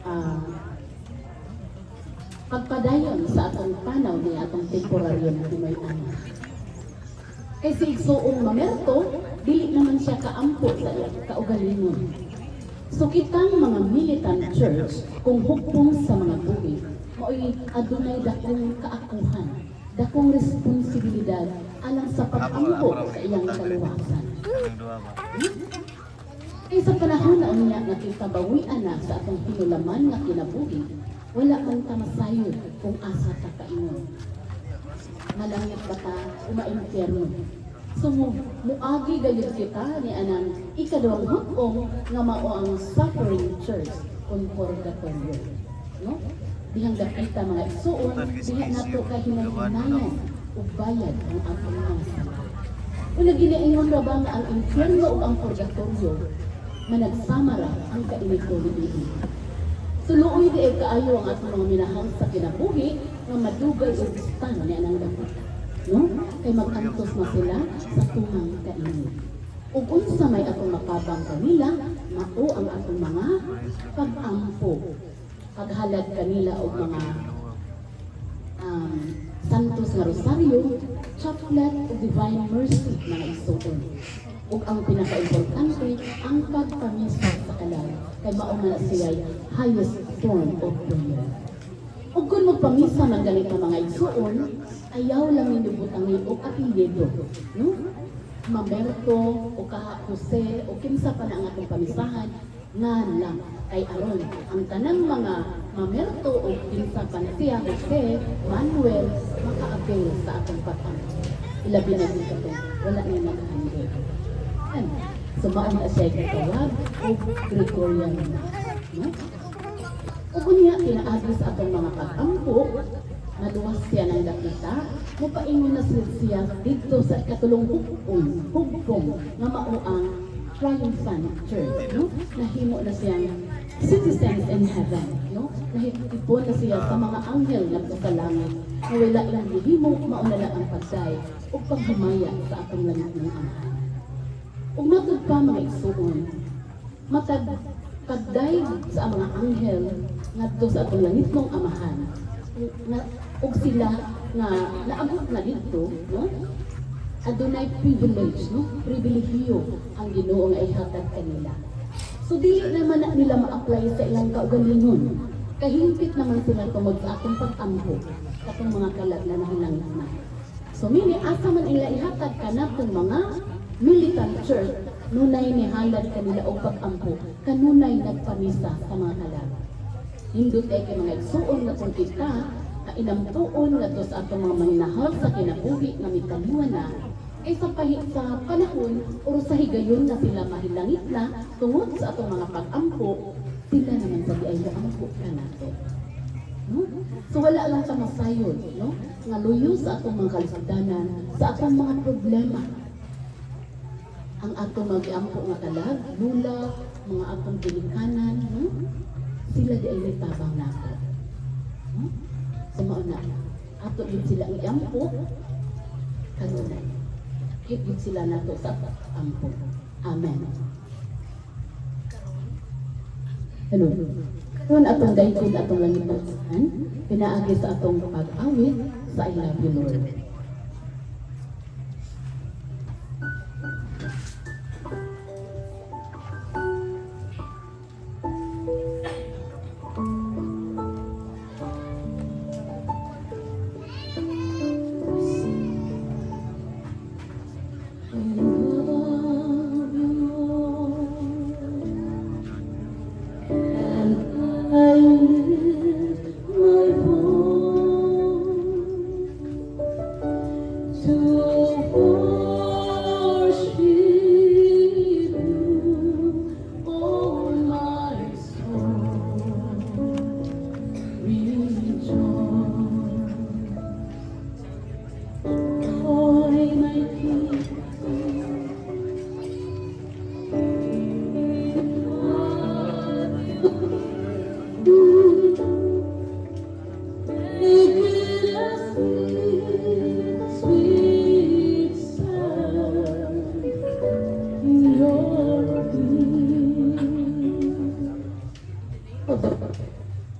ah, pagpadayon sa atong panaw ni atong temporaryo na Pinoy ana. Kay si igsuong mamerto, dili naman siya kaampo sa iyang kaugalingon. So kitang mga militant church, kung hukpong sa mga buhi, mao'y adunay dakong kaakuhan, dakong responsibilidad alang sa pag-ampo sa iyang kaluwasan. Kay sa panahon na unya nga kitabawian na sa atong hinulaman nga kinabuhi, wala man ta masayod kung asa ta kaingon. Malangit ba ta umainferno? So muagi gayud kita ni anang ikaduhang hukong nga mao ang suffering church kung purgatorio. No? Dihang dapita mga igsuon, diha nato kahinahinayan ug bayad ang atong mga sala. Una ginaingon ra ba nga ang infierno ug ang purgatorio managsama ra ang kainigdoli. Suluoy di kaayo ang atong mga minahal sa kinabuhi nga madugay ug istan ni anang dapita. No? Kay mag-antos na sila sa tumang kainit. Ug unsa may atong makabang kanila, mao ang atong mga pag-ampo. Paghalad kanila og mga santos nga rosaryo, chocolate ug divine mercy mga igsuon. Ug ang pinaka-importante, ang pagpamisa sa kalag, kay mao na siya highest form of prayer. Ug kung magpamisa man galit nga mga igsuon, ayaw lang ninyo butangin o apelyido, no? Mamerto o Kaha Jose o kinsa pa na ang atong pamisahan nga lang kay aron ang tanang mga mamerto o kinsa pa na siya Jose, Manuel makaapel sa atong pag-ampo. Ilabi na din kato, wala na naghandog. Sumaan na siya katawag o Gregorian, no? O kunya pinaagi sa atong mga pag-ampo, naluwas siya ng dakita, mupaingon na siya dito sa katulong hugpong nga mao ang triumphant church, no? Nahimo na siyang citizens in heaven, no? Nahitipon na siya sa mga anghel nga sa langit, na wala lang gihimo, mauna na ang pagday o paghamaya sa atong langit ng amahan. Ug matod pa mga igsuon, matag pagday sa mga anghel ngadto sa atong langit ng amahan, ug sila nga naabot na dito, no? Adunay privilege, no? Pribilehiyo ang Ginoo nga ihatag kanila. So dili naman na nila ma-apply sa ilang kaugalingon. Kahimpit naman sila tungod sa atong pag-ampo katong mga kalag na nahinanglan na. So mini asa man ila ihatag kanatong mga militant church, nunay ni halad kanila o pag-ampo, kanunay nagpamisa sa mga kalag. Hindot ay kay mga igsuon na kung kita na inamtuon nga to sa atong mga maninahal sa kinabuhi nga mitaliwan na ay sa panahon o sa higayon na sila mahilangit na tungod sa atong mga pag-ampo, sila naman sa di ay naampo ka nato. No? So wala lang sa masayod, no? Nga luyo sa atong mga kaligdanan, sa atong mga problema. Ang atong mag-ampo nga kalag, lula, mga atong pinikanan, no? Sila di ay litabang nato. No? So mauna, ato din sila ang iampo, kanunay. Higit sila nato sa ampo. Amen. Hello. Karon atong daykon atong langit ng pinaagi sa atong pag-awit sa I Love You Lord.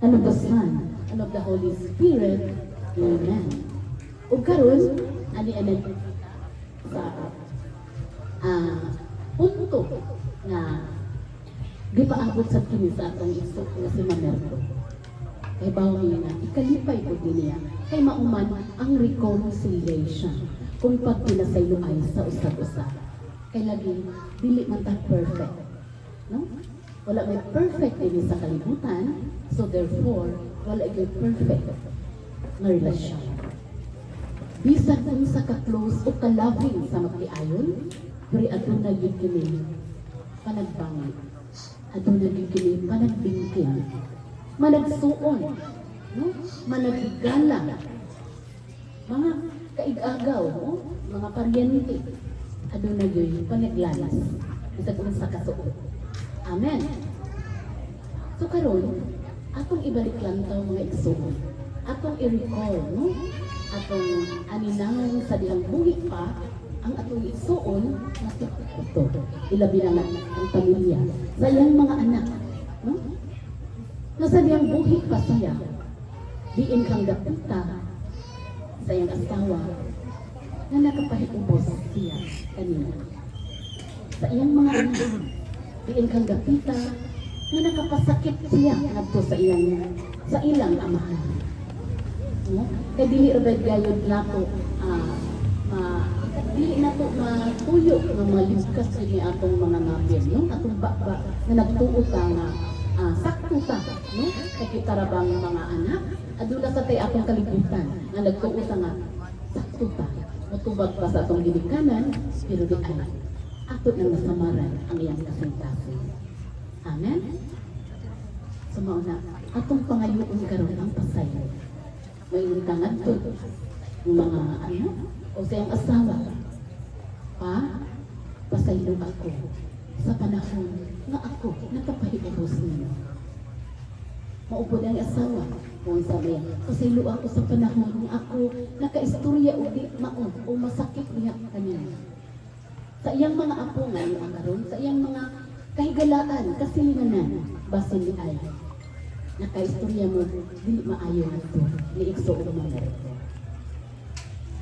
and of the Son, and of the Holy Spirit. Amen. Ug karon ani sa punto nga di paabot sa kini sa atong iso nga si Mamerto. Kay bawo niya na ikalipay po din niya kay mauman ang reconciliation kung pagpinasaylo ay sa usab-usab. Kay lagi dili man ta perfect, no? Wala may perfect din sa kalibutan, so therefore wala may perfect nga relasyon. Bisan kung sa ka-close o ka-loving sa magtiayon, pero aduna gyud kini panagbangi, aduna gyud kini panagbingkin, managsuon, no? Managigala, mga kaig-agaw, no? Mga paryente, aduna gyud panaglalas bisag sa kasuot. Amen. So karon, atong ibalik lang taw mga igsoon, atong i-recall, no? Atong aninang sa dihang buhi pa ang atong igsoon na ito. Ilabi na ang pamilya sa iyang mga anak, no? Nasa diyang buhi pa saya, diin kang dapita sa iyang asawa na nakapahitubos siya kanina. Sa iyang mga anak, diin kang dapita na nakapasakit siya ngadto sa ilang amahan. No? Kaya dili rabad gayod nato dili nato matuyo nga maligkas ni atong mga ngapin, no? Atong baba na nagtuo ta nga sakto ta, no? Kay kita ra bang mga anak aduna sa tay atong kalibutan nga nagtuo ta nga sakto ta. Motubag pa sa atong gidikanan pero di ay ato nang nasamaran ang iyang kasintasan. Amen. Sumauna atong pangayoon karon ang pasayo. May tangad to mga o sa iyong asawa pasaylo ako sa panahon nga ako nakapahibos ninyo. Maupod ang asawa kung sabi pasaylo ako sa panahon nga ako nakaistorya o di maon o masakit niya kanina. Sa iyang mga apo ngayon ang karon, sa iyang mga kahigalaan, kasilinganan, basin di ay nakaistorya mo, di maayo na ito, ni Ikso o Mamerto.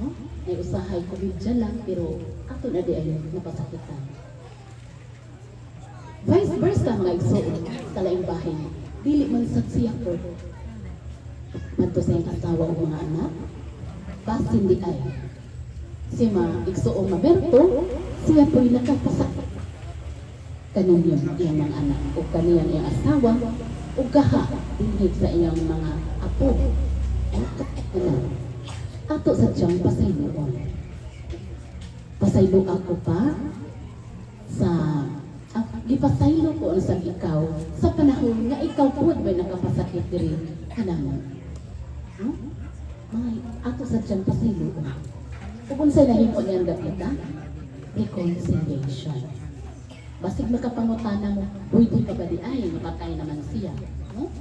No? May usahay ko bidya lang, pero ato na di ay napasakitan. Vice versa mga Ikso sa laing bahay, dili man saksiya ko, manto sa iyong asawa o mga anak, basin di ay. Si Ikso o Mamerto, siya po'y nakapasakit. Kaniyang iyang mga anak o kaniyang iyang asawa, o gaha dinhig sa iyang mga apo. Ato sa diyang pasayloon. Pasaylo ako pa sa gipasaylo ko sa ikaw sa panahon nga ikaw po ba nakapasakit diri kanamo. No? Ato sa diyang pasayloon. Kung sa lahimo niyang dapita, reconciliation. Basig makapangutana mo, pwede ka ba di ay, mapatay naman siya. No?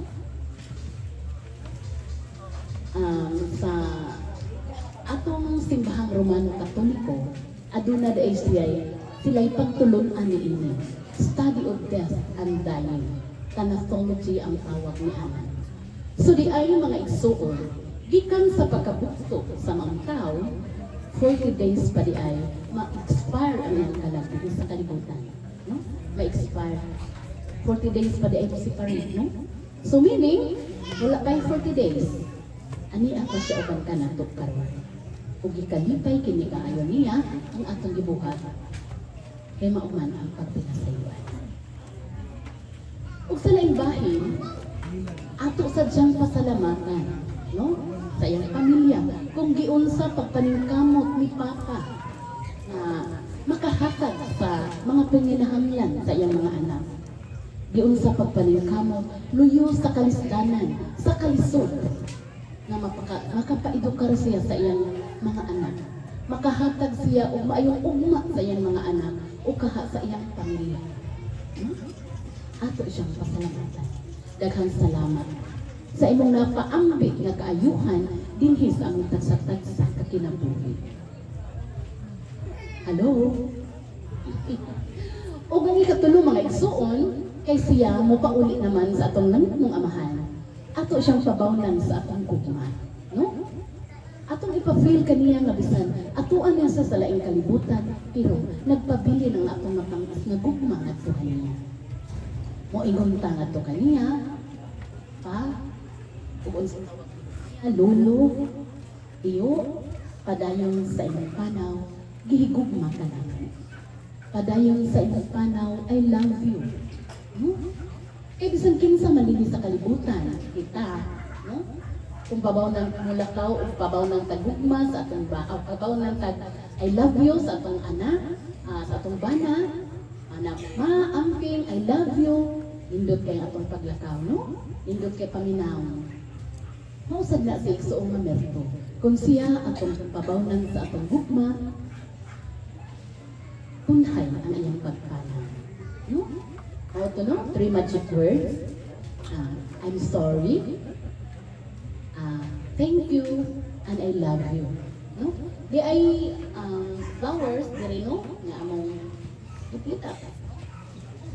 Sa atong simbahang Romano Katoliko, aduna da sila'y pagtulon ani ini. Study of death and dying. Thanatology ang tawag ni Anan. So di ay mga igsuon, gikan sa pagkabukto sa mga tao, 40 days pa di ay, ma-expire ang iyang kalagay sa kalibutan. No? Ma-expire. 40 days pa di ay separate, no? So meaning, wala pa 40 days. Ani ako siya uban ka nato karon. Ug gikalipay kini kaayo niya ang atong gibuhat. Kay mauman ang pagpinasayuan. Ug sa laing bahin, ato sa diyang pasalamatan, no? Sa iyang pamilya, kung giunsa pagpaningkamot ni Papa na makahatag sa mga panginahanglan sa iyang mga anak. Giunsa pagpaningkamot, luyo sa kalisdanan, sa kalisod, na makapaedukar siya sa iyang mga anak. Makahatag siya o maayong ugma sa iyang mga anak o kaha sa iyang pamilya. Ato siyang pasalamatan. Daghang salamat sa imong napaambit nga kaayuhan dinhi sa among tagsa-tagsa kakinabuhi. Hello? O gani katulo mga igsuon, Kay siya mo pauli naman sa atong nangitmong amahan. Ato siyang pabawnan sa atong gugma, no? Atong ipa-feel kaniya nga bisan atuan niya sa laing kalibutan pero nagpabili ng atong mapangas nga gugma ngadto kaniya. Mo ingon ta ngadto kaniya pa ug unsa tawag niya lolo iyo padayon sa imong panaw gihigugma ka naman. Padayon sa imong panaw I love you. No? Kaya bisan kinsa malini sa kalibutan kita, no? Kung pabaw ng mulakaw o pabaw ng tagugma sa atong o pabaw ng tag I love you sa atong anak, sa atong bana, anak ma, amping, I love you, indot kay atong paglakaw, no? Indot kay paminaw. Mausad na sa igsoong nga merto. Kung siya atong pabawnan sa atong gugma, kunhay ang iyang pagpanaw. No? How to know? 3 magic words. I'm sorry. Thank you and I love you. No? Di ay flowers diri no nga among ipita.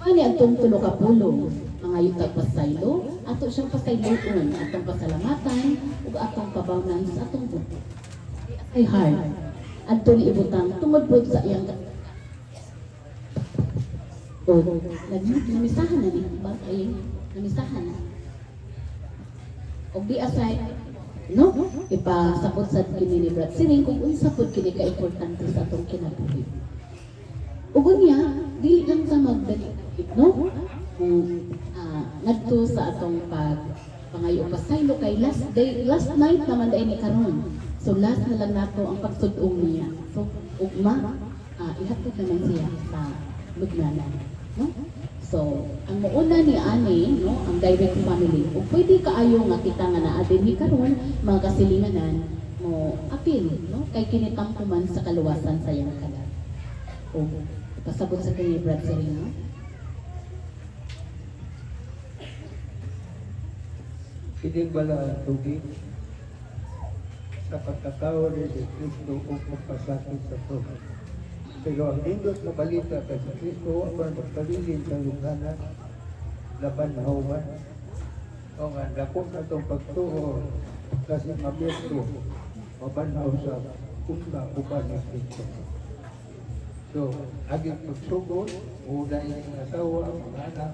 Ani atong tulo ka pulo mga yutag pasaylo, ato siyang pasayloon, atong pasalamatan ug atong pabawnan sa atong buto. Ay heart. Adto ni ibutang tungod pod sa iyang namisahan na ni ba ay namisahan na. Og di aside no, ipasapot sa kini ni Brad Siring kung unsa pod kini ka importante sa atong kinabuhi. Ugon niya, dili lang sa magdali, no? Ngadto sa atong pangayo pasaylo kay last night naman dai ni karon. So last na lang nato ang pagsud-ong niya. So ugma ihatod naman siya sa lugnanan, no? So, ang muuna ni ani, no, ang direct family. Ug pwede kaayo nga kita nga naa dinhi karon mga kasilinganan mo apil, no, kay kinitangko man sa kaluwasan sa iyang kalag. O pasabot sa kini Brad Serino. Kining bala ang tubig sa pagkatao ni Kristo o pagpasakit sa tubig. Pero ang indot na balita kay sa Kristo ang magpalilin sa luganan laban na human. O nga, dako na itong pagtuo kasi mabiyento mabanaw sa punta upan ng Kristo. So, aging pagsugod, una yung asawa, mga anak,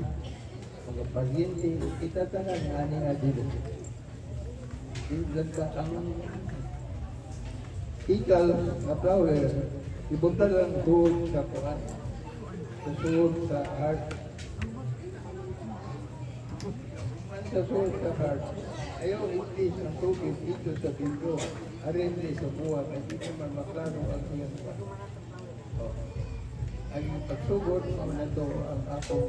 mga paryente, itatanan nga ni Adilo. Ilan ka ang ikal na flower, ibunta lang doon sa Quran, sa suod sa heart. Sa suod sa heart, ayaw hindi sa tubig dito sa pinto, arende sa buwan, hindi naman maklaro ang iyang buwan. Ang pagsugod, ang nato ang akong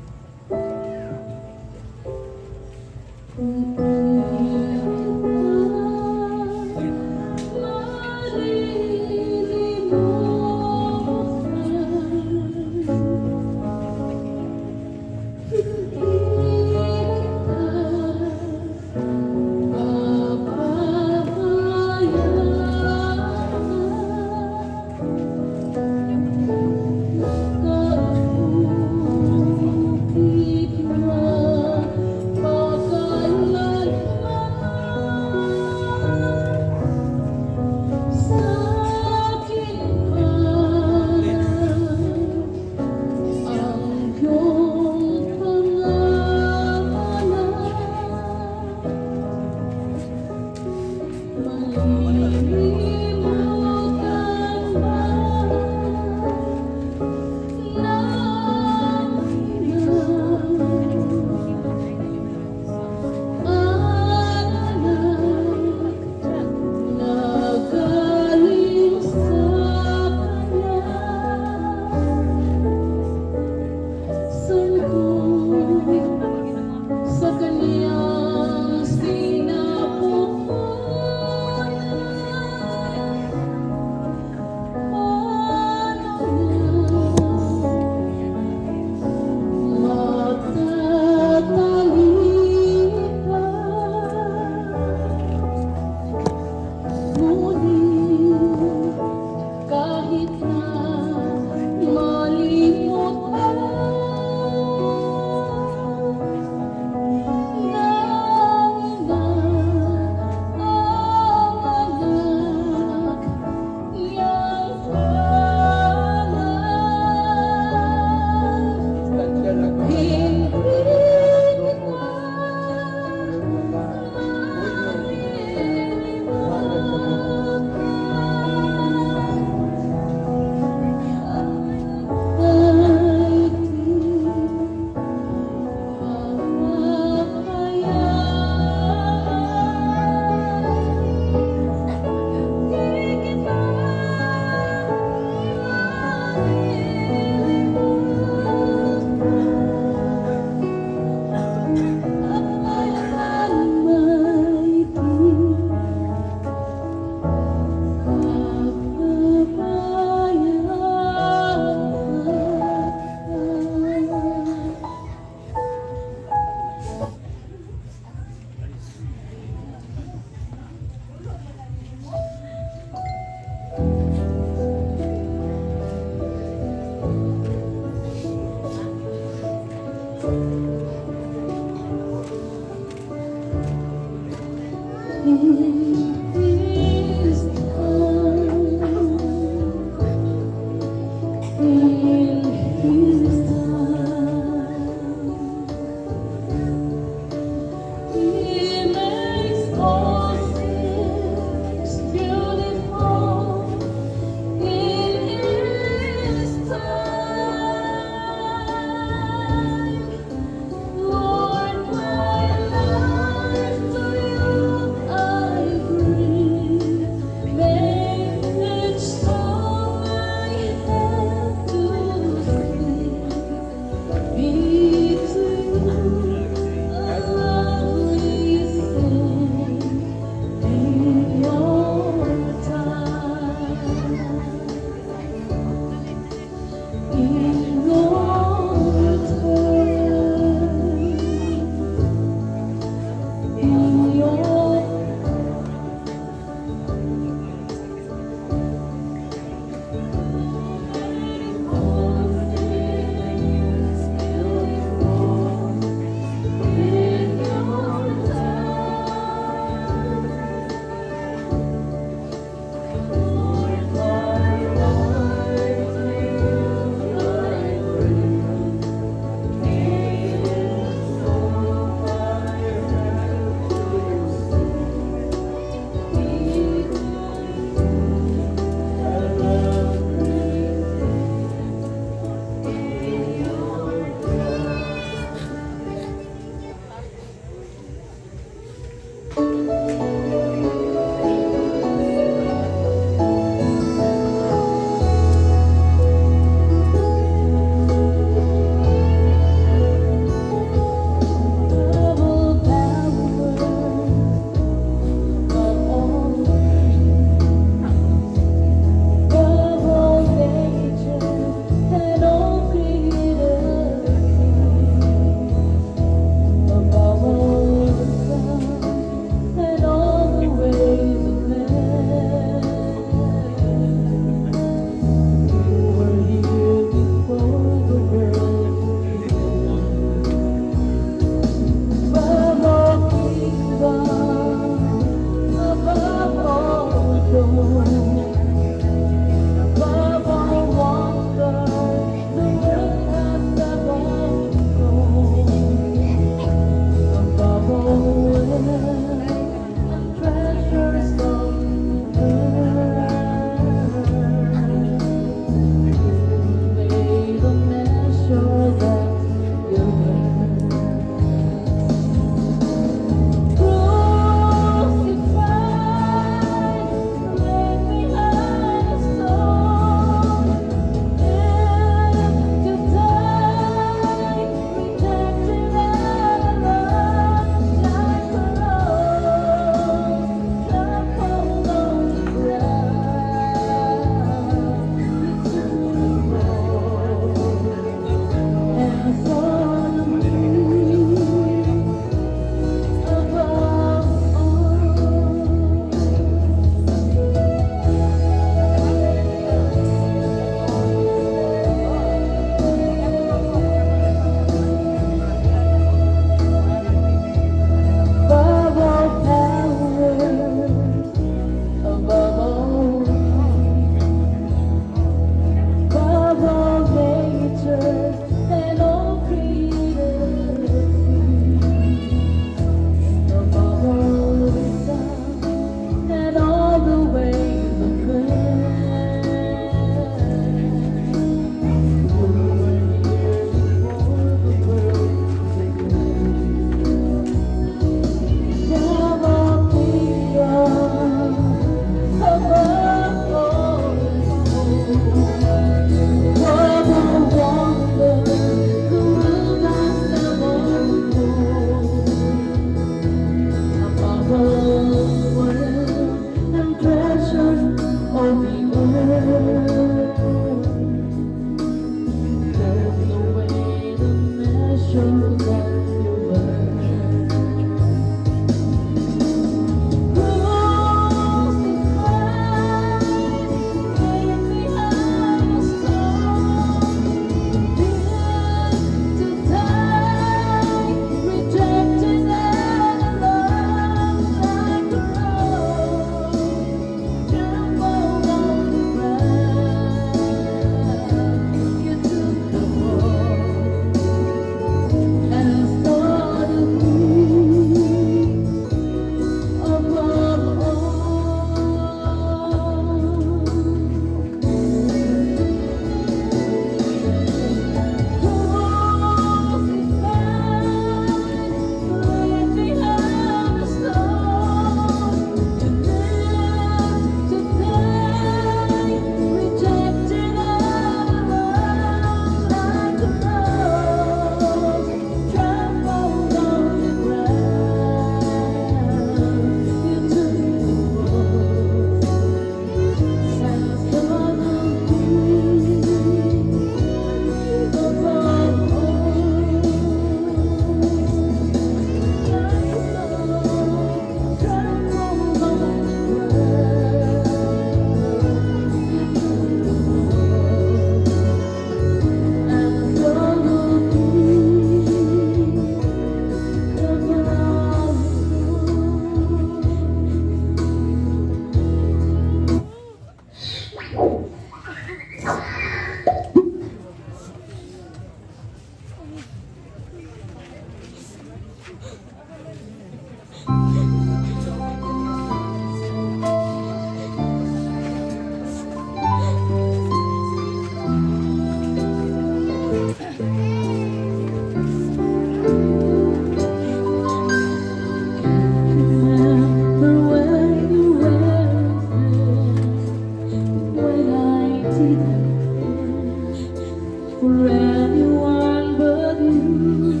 for anyone but you.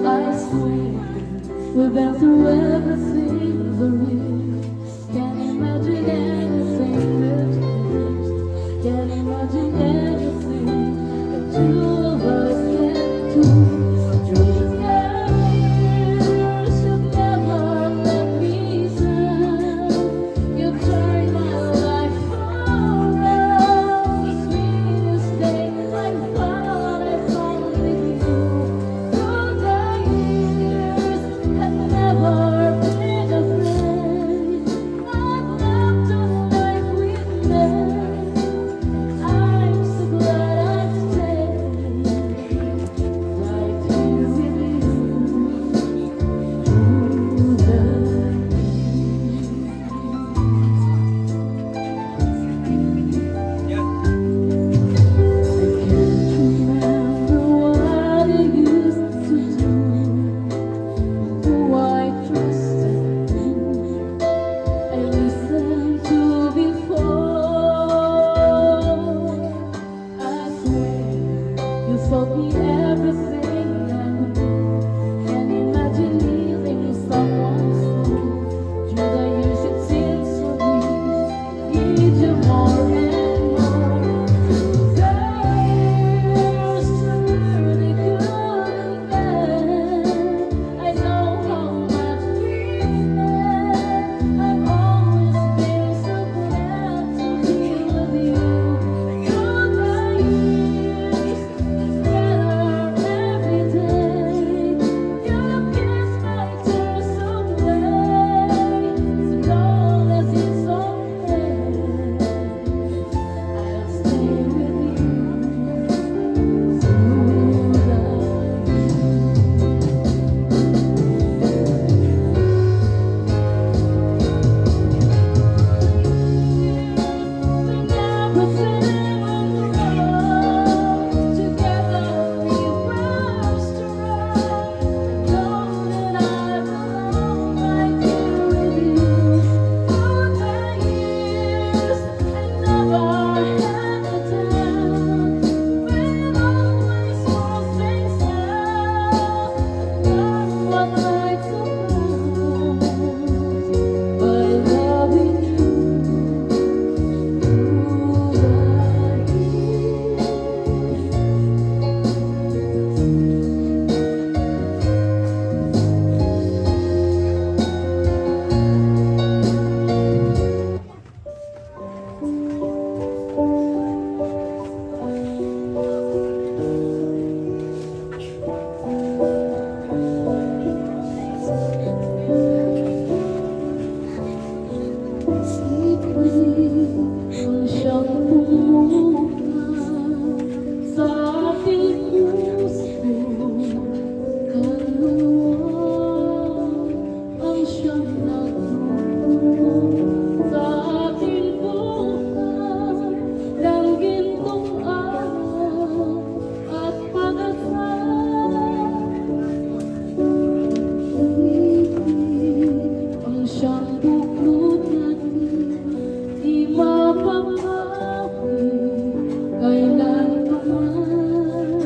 I swear we've been through everything there is. Can't imagine anything that is. Can't imagine anything that two of us can do. Through the years, you've never let me down. You turned my life around. The sweetest day I thought I found with you. Through the years, I've never been afraid. I've loved the life we've made. I'm so glad I've stayed right here with you through the I can't remember what I used to do, who I trusted in, I listened to before. I swear you taught me everything I knew. Can't imagine leaving someone so. Through the years it seems so easy, need you more and more. The years truly good and bad. I know how much we meant. I've always been so glad to be with you. Through the years, it's better every day. You kiss my tears away, so long as it's okay. I'll stay with you through the everything went wrong. Together we were strong. Know that I belong right here with you. Through the years, I never had a doubt. We've always worked things out. Done what right to by loving you through the ang siyang pumuha sa aking puso, kaluluwa ang siyang nagturo sa aking buhay ng gintong araw at pag-asa. Ang siyang buklod natin, di mapapawi kailan pa man.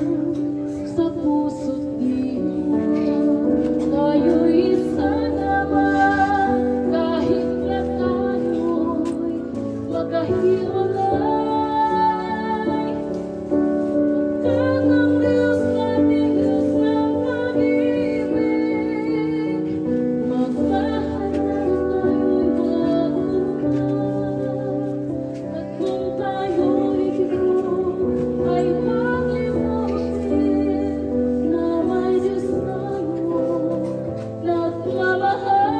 Sa puso't diwa, tayo'y isa naman. Kahit na tayo'y magkahiwalay, magkatang Diyos nating Diyos ng pag-ibig. Magmahal na tayo'y magmahal. At kung tayo'y siguro ay maglimutin na may Diyos tayo nagmamahal.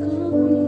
Kami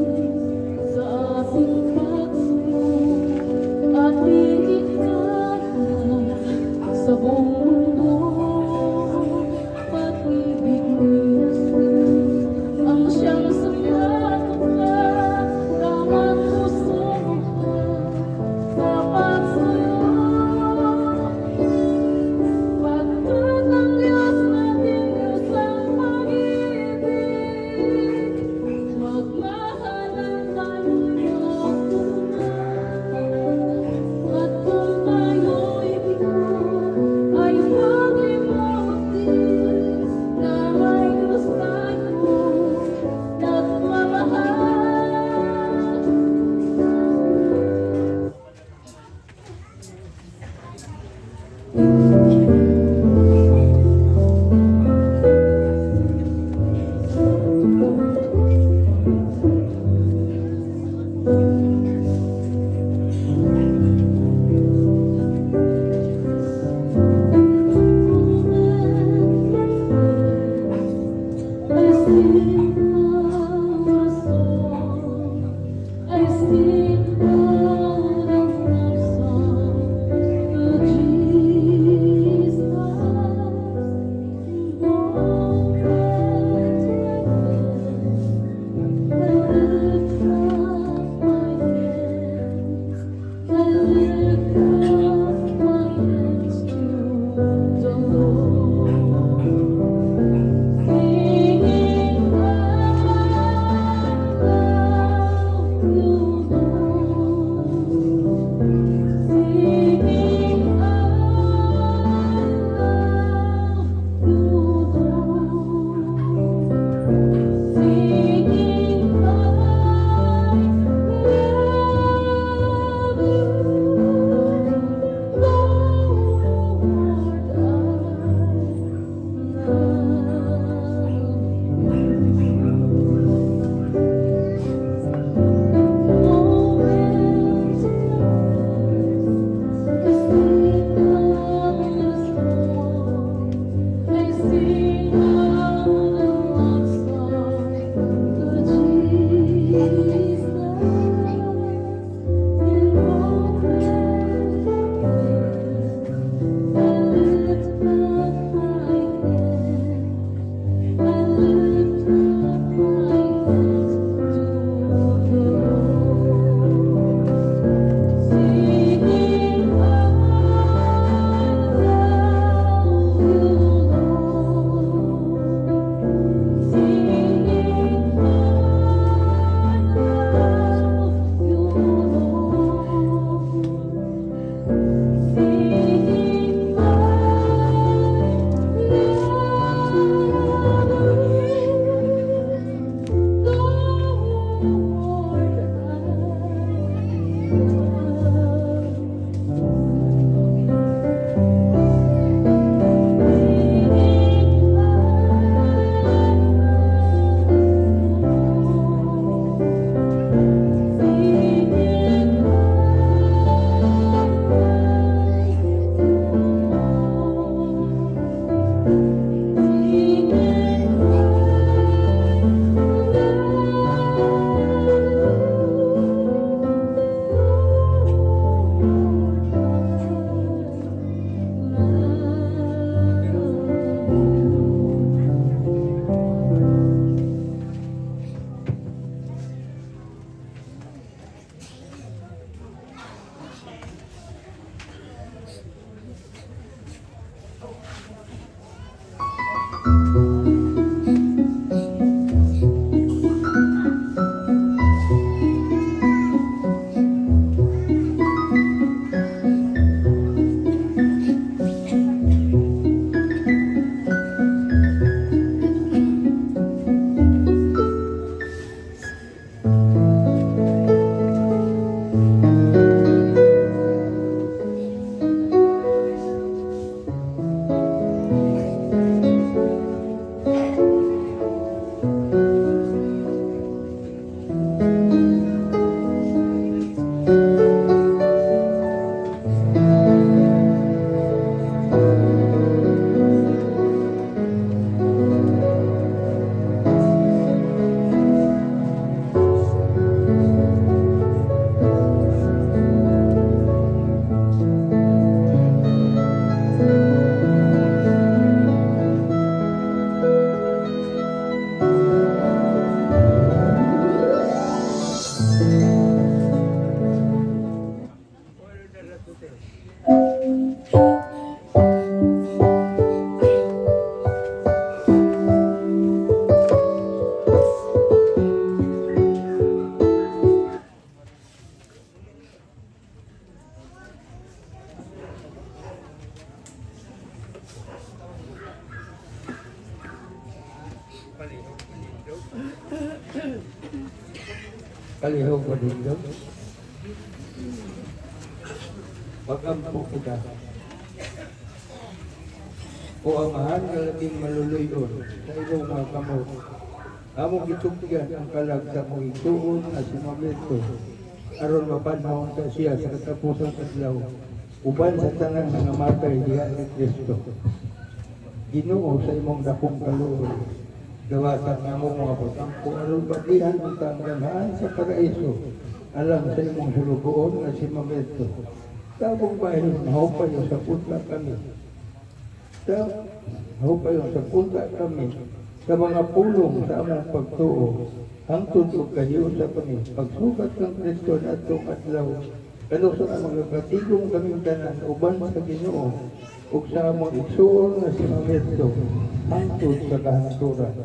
Kalihaw ko dito. Magampo kita. O amahan nga labing maluluyon sa ilong mga kamot. Among gitugyan ang kalag sa mong ituon at sinamento. Aron mapanahon sa siya sa katapusang adlaw. Uban sa tanan nga namatay diha ni Kristo. Ginoo sa imong dakong kaluoy. Gawasan nga mo mga pagkampo aron batihan ang tanggalaan sa paraiso. Alam sa imong sulugoon nga si Mamento. Tabong bahin, mahupayo sa punta kami. Mahupayo sa punta kami. Sa mga pulong sa among pagtuo. Ang tuntog kayo sa kami. Pagsukat ng Kristo na itong adlaw. Kano sa mga katigong kaming tanan, uban sa Ginoo. Ug sa among igsuon nga si Mamento. Hangtod sa kahangturan.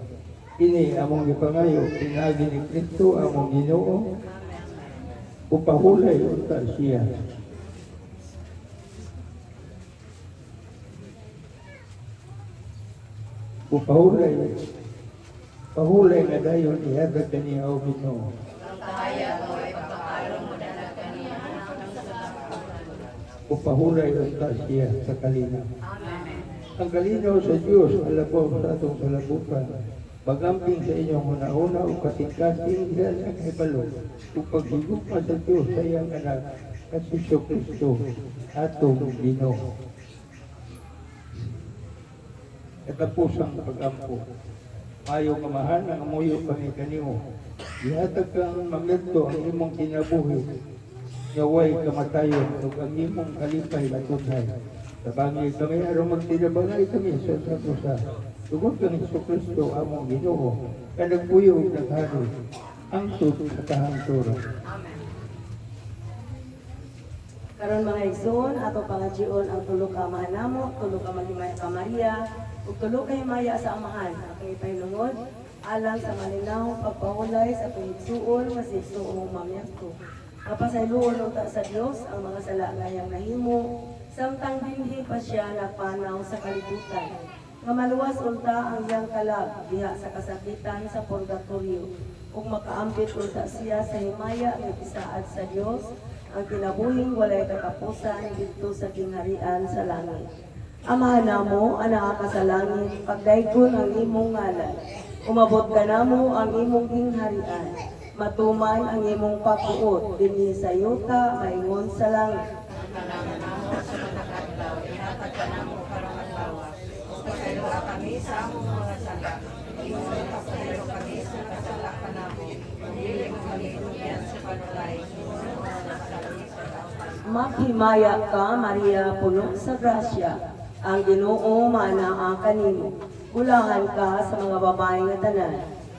Ini among ipangayo, pinagi ni Kristo among Ginoo, upahulay unta siya. Pahulay nga dayon ihatag kaniya o Ginoo. Upahulay unta siya sa kalinaw. Ang kalinaw sa Diyos, alabaw sa atong salabukan. Pagamping sa inyong una-una o kasing-kasing diyan sa kahibalo o paghigugma sa Diyos sa iyang anak at Iso Kristo atong Ginoo. Katapusang pag-ampo. Mayo kamahan ang amuyo kami kanimo. Ihatag kang Mamento ang imong kinabuhi. Naway kamatayon ug ang imong kalipay na tunay. Tabangay kami aron magtinabangay kami sa sa tugod kang Iso Kristo among Ginoo, ka nagpuyo ug naghari, ang sa kahangturan. Karon mga igsoon, ato pangadyoon ang tulo ka mahanamo, tulo ka maghimaya ka Maria, ug tulo ka himaya sa amahan, akong ipahilungod, alang sa malinawong pagpahulay sa pangigsuon nga si Igsoong Mamento. Mapasayloon unta sa Dios ang mga sala ngayang nahimo, samtang dinhi pa siya nagpanaw sa kalibutan. Nga maluwas unta ang iyang kalag diha sa kasakitan sa purgatorio ug makaampit unta siya sa himaya nga isaad sa Dios ang kinabuhing walay katapusan didto sa kingharian sa langit. Amahan namo ana ka sa langit, pagdaygon ang imong ngalan. Umabot ka namo ang imong kingharian. Matuman ang imong pagtuot dinhi sa yuta maingon sa langit. Kami sa among mga sala, ingon pasaylo kami sa kasala ka namo, dili mo kami tugyan sa panulay, Maghimaya ka, Maria, puno sa grasya, ang Ginoo manaa kanimo. Bulahan ka sa mga babae nga tanan,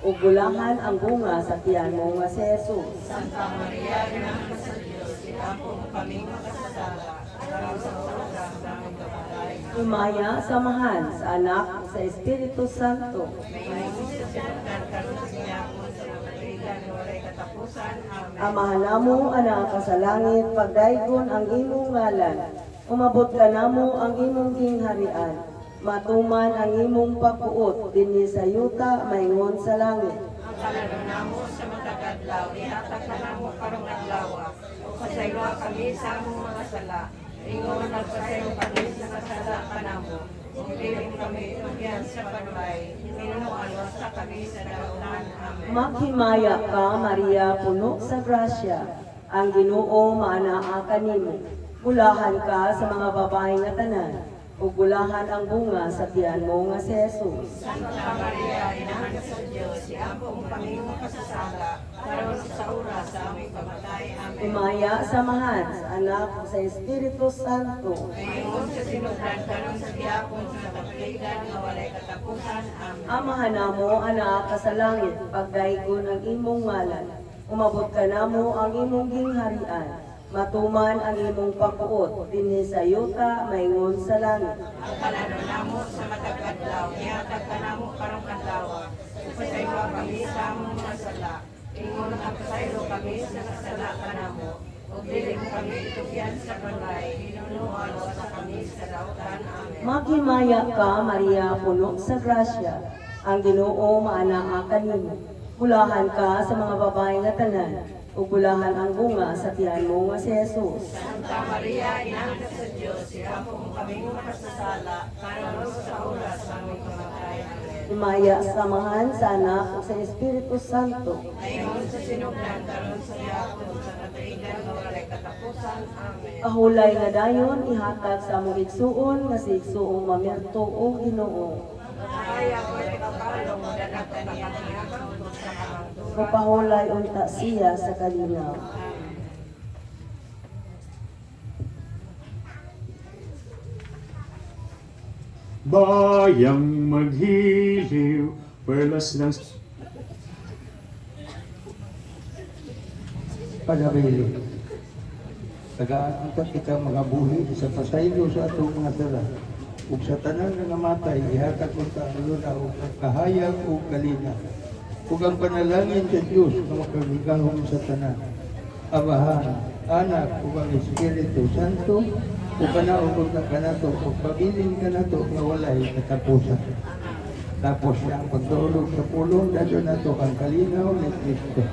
ug bulahan ang bunga sa tiyan mo nga si Jesus. Santa Maria, Ina sa Diyos, iampo mo kami makasasala, karon sa oras sa aming kamatay. Himaya samahan sa anak sa Espiritu Santo. May sa sinundan karon sa siyakon sa mga kailan na walay katapusan. Amen. Amahan namo anak ka sa langit, pagdaygon ang imong ngalan. Umabot ka namo ang imong gingharian. Matuman ang imong pagbuot dinhi sa yuta maingon sa langit. Ang kalaro namo sa matag-adlaw, ihatag ka namo karong adlaw, o pasaylo kami sa among mga sala. Ingon nagpasaylo kami sa kasala ka namo, ug dili mo kami tugyan sa panulay, hinunuan sa kami sa dautan. Amen. Maghimaya ka, Maria, puno sa grasya. Ang Ginoo manaa kanimo. Bulahan ka sa mga babae nga tanan, ug bulahan ang bunga sa tiyan mo nga si Jesus. Santa Maria, Inahan sa Diyos, iampo mo kami makasasala, karon sa oras sa aming kamatay. Amen. Himaya samahan sa anak sa Espiritu Santo. Mayroon sa sinugdan karon sa diapon sa pagkailan nga walay katapusan. Amen. Amahan namo anak ka sa langit, pagdaygon ang imong ngalan. Umabot ka namo ang imong gingharian. Matuman ang imong pagbuot dinhi sa yuta maingon sa langit. Ang kalano namo sa matag-adlaw, ihatag ka namo karong adlaw, upasaylo kami sa among mga sala. Ingon ang pasaylo kami sa kasala ka namo, ug dili mo kami itugyan sa balay, hinunuan sa kami sa dautan. Amen. Maghimaya ka, Maria, puno sa grasya. Ang Ginoo manaa kanimo. Bulahan ka sa mga babae nga tanan, ug bulahan ang bunga sa tiyan mo nga si Jesus. Santa Maria, Ina sa Diyos, siya po kami makasasala, karon sa oras ng aming kamatayan. Imaya samahan sa anak ug sa Espiritu Santo. Ngayon sa sinugdan, karon sa yapon, sa katuigan, na walay katapusan. Amen. Ahulay nga dayon ihatag sa among igsuon nga si igsuong mamerto o Ginoo. Kaya ko kapalong, danak kaniya niya, sa kamangturan. Mapahulay unta siya sa kalinaw. Bayang maghiliw, perlas ng Panabili. Tagaan kita mga buhi sa pasaylo sa atong mga dala. Ug sa tanan nga namatay, ihatag ko sa aluna o kahayag o kalina. Ug ang panalangin sa Diyos na makagigahom sa tanan. Amahan, Anak, ug ang Espiritu Santo, ug kanaog na kanato, ug pabilin kanato nga walay katapusan. Tapos ang pagdulog sa pulong, dadyo nato ang kalinaw ni Kristo.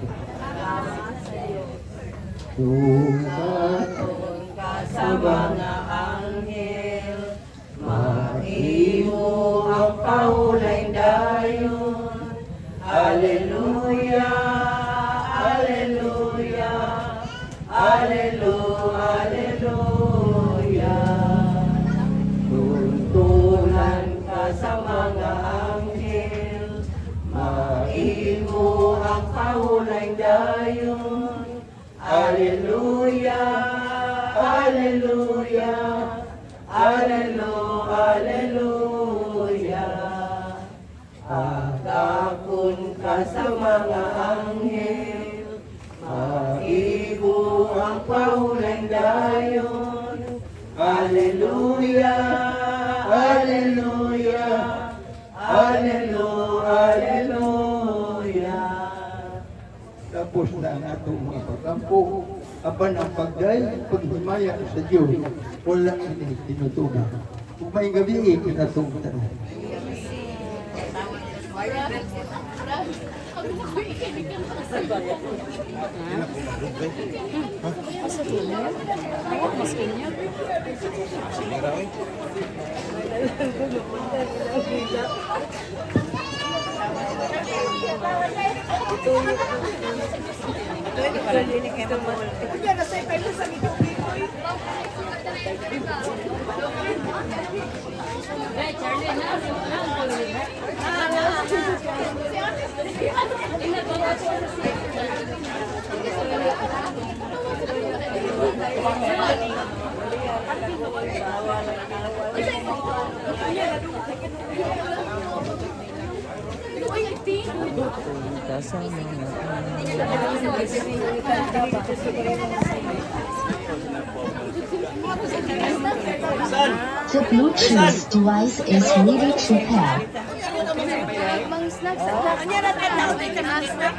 Sugat Sa mga anghel, mahimo ang paulay dayon. Alleluia, Alleluia, Alleluia, Alleluia. Tuntunan ka sa mga anghel, mahimo ang paulay dayon. Alleluia, Alleluia, Alleluia, Alleluia. Agapon ka sa mga anghel, maigo ang pahulan dayon. Alleluia, Alleluia, Alleluia, Alleluia. tapos na ang atong mga pagkampo. Apan ang pagday, paghimaya sa Diyos, wala ini tinutunan. Kung may gabi, kinatong tanan. The Bluetooth device is ready to pair. Mang snacks. Anya na tanaw di ka na snack.